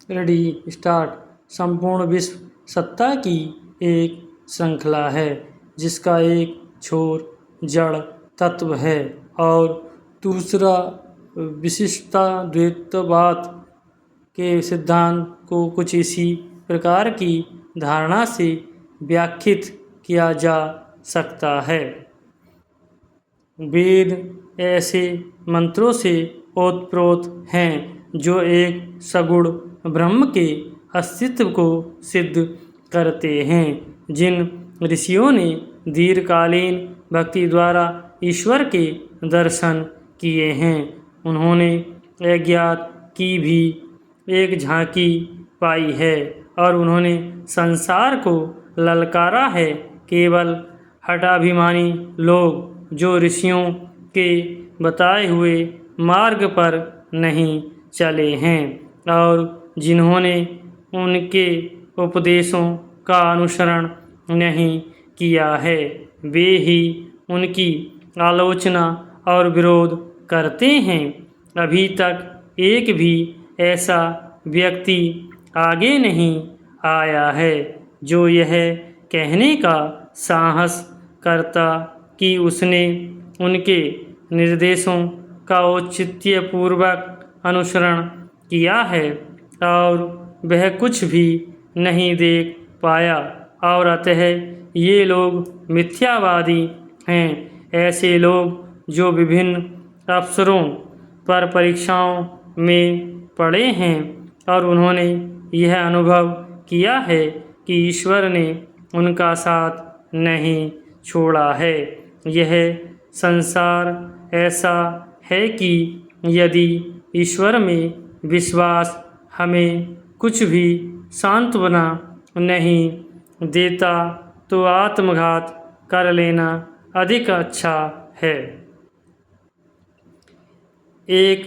Ready start. संपूर्ण विश्व सत्ता की एक श्रृंखला है जिसका एक छोर जड़ तत्व है और दूसरा विशिष्टता द्वैतवाद के सिद्धांत को कुछ इसी प्रकार की धारणा से व्याख्यात किया जा सकता है। वेद ऐसे मंत्रों से ओतप्रोत हैं जो एक सगुण ब्रह्म के अस्तित्व को सिद्ध करते हैं। जिन ऋषियों ने दीर्घकालीन भक्ति द्वारा ईश्वर के दर्शन किए हैं उन्होंने अज्ञात की भी एक झांकी पाई है और उन्होंने संसार को ललकारा है। केवल हठाभिमानी लोग जो ऋषियों के बताए हुए मार्ग पर नहीं चले हैं और जिन्होंने उनके उपदेशों का अनुसरण नहीं किया है वे ही उनकी आलोचना और विरोध करते हैं। अभी तक एक भी ऐसा व्यक्ति आगे नहीं आया है जो यह कहने का साहस करता कि उसने उनके निर्देशों का औचित्यपूर्वक अनुसरण किया है और वह कुछ भी नहीं देख पाया और अतः ये लोग मिथ्यावादी हैं। ऐसे लोग जो विभिन्न अवसरों पर परीक्षाओं में पड़े हैं और उन्होंने यह अनुभव किया है कि ईश्वर ने उनका साथ नहीं छोड़ा है। यह संसार ऐसा है कि यदि ईश्वर में विश्वास हमें कुछ भी सांत्वना नहीं देता तो आत्मघात कर लेना अधिक अच्छा है। एक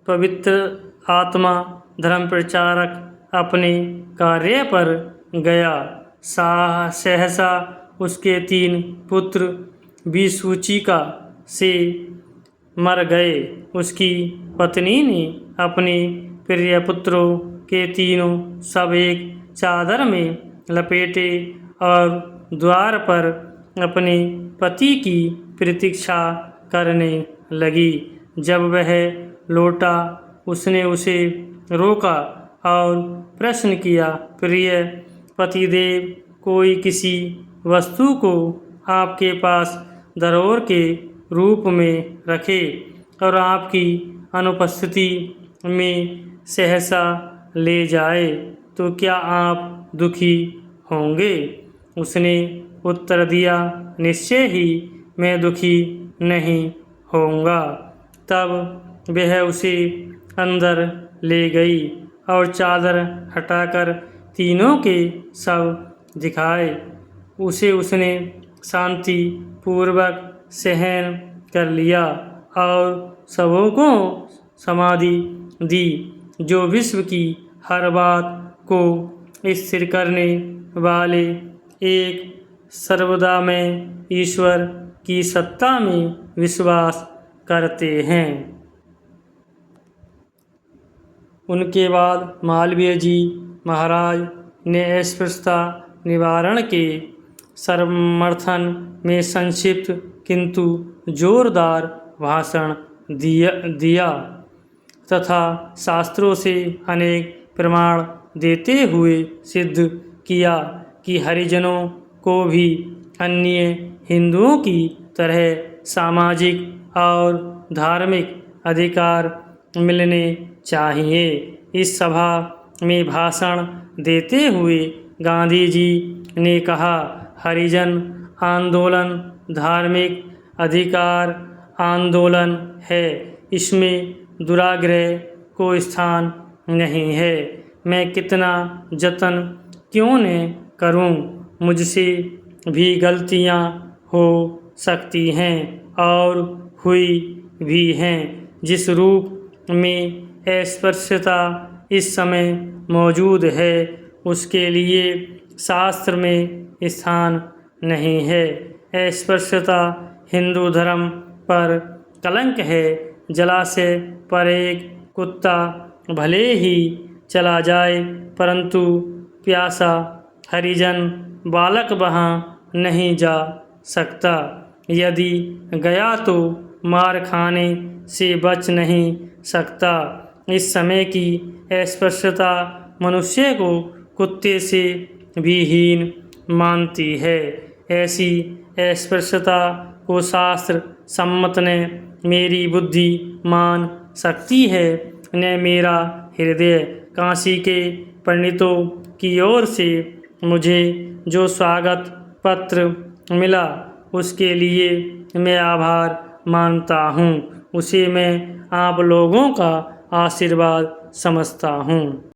पवित्र आत्मा धर्म प्रचारक अपने कार्य पर गया। सहसा उसके 3 पुत्र विसूचिका से मर गए। उसकी पत्नी ने अपने प्रिय पुत्रों के तीनों शव एक चादर में लपेटे और द्वार पर अपने पति की प्रतीक्षा करने लगी। जब वह लौटा उसने उसे रोका और प्रश्न किया, प्रिय पतिदेव, कोई किसी वस्तु को आपके पास धरोहर के रूप में रखे और आपकी अनुपस्थिति में सहसा ले जाए तो क्या आप दुखी होंगे? उसने उत्तर दिया, निश्चय ही मैं दुखी नहीं होऊंगा। तब वह उसे अंदर ले गई और चादर हटाकर तीनों के शव दिखाए। उसे उसने शांति पूर्वक सहन कर लिया और शवों को समाधि दी, जो विश्व की हर बात को स्थिर करने वाले एक सर्वदा में ईश्वर की सत्ता में विश्वास करते हैं। उनके बाद मालवीय जी महाराज ने अस्पृश्यता निवारण के समर्थन में संक्षिप्त किंतु जोरदार भाषण दिया तथा शास्त्रों से अनेक प्रमाण देते हुए सिद्ध किया कि हरिजनों को भी अन्य हिंदुओं की तरह सामाजिक और धार्मिक अधिकार मिलने चाहिए। इस सभा में भाषण देते हुए गांधी जी ने कहा, हरिजन आंदोलन धार्मिक अधिकार आंदोलन है, इसमें दुराग्रह को स्थान नहीं है। मैं कितना जतन क्यों न करूं, मुझसे भी गलतियां हो सकती हैं और हुई भी हैं। जिस रूप में अस्पृश्यता इस समय मौजूद है उसके लिए शास्त्र में स्थान नहीं है। अस्पृश्यता हिंदू धर्म पर कलंक है। जलाशय पर एक कुत्ता भले ही चला जाए, परंतु प्यासा हरिजन बालक वहाँ नहीं जा सकता। यदि गया तो मार खाने से बच नहीं सकता। इस समय की अस्पृश्यता मनुष्य को कुत्ते से भी हीन मानती है। ऐसी अस्पृश्यता को शास्त्र सम्मत ने मेरी बुद्धि मान सकती है, ने मेरा हृदय। काशी के पंडितों की ओर से मुझे जो स्वागत पत्र मिला उसके लिए मैं आभार मानता हूँ। उसे मैं आप लोगों का आशीर्वाद समझता हूँ।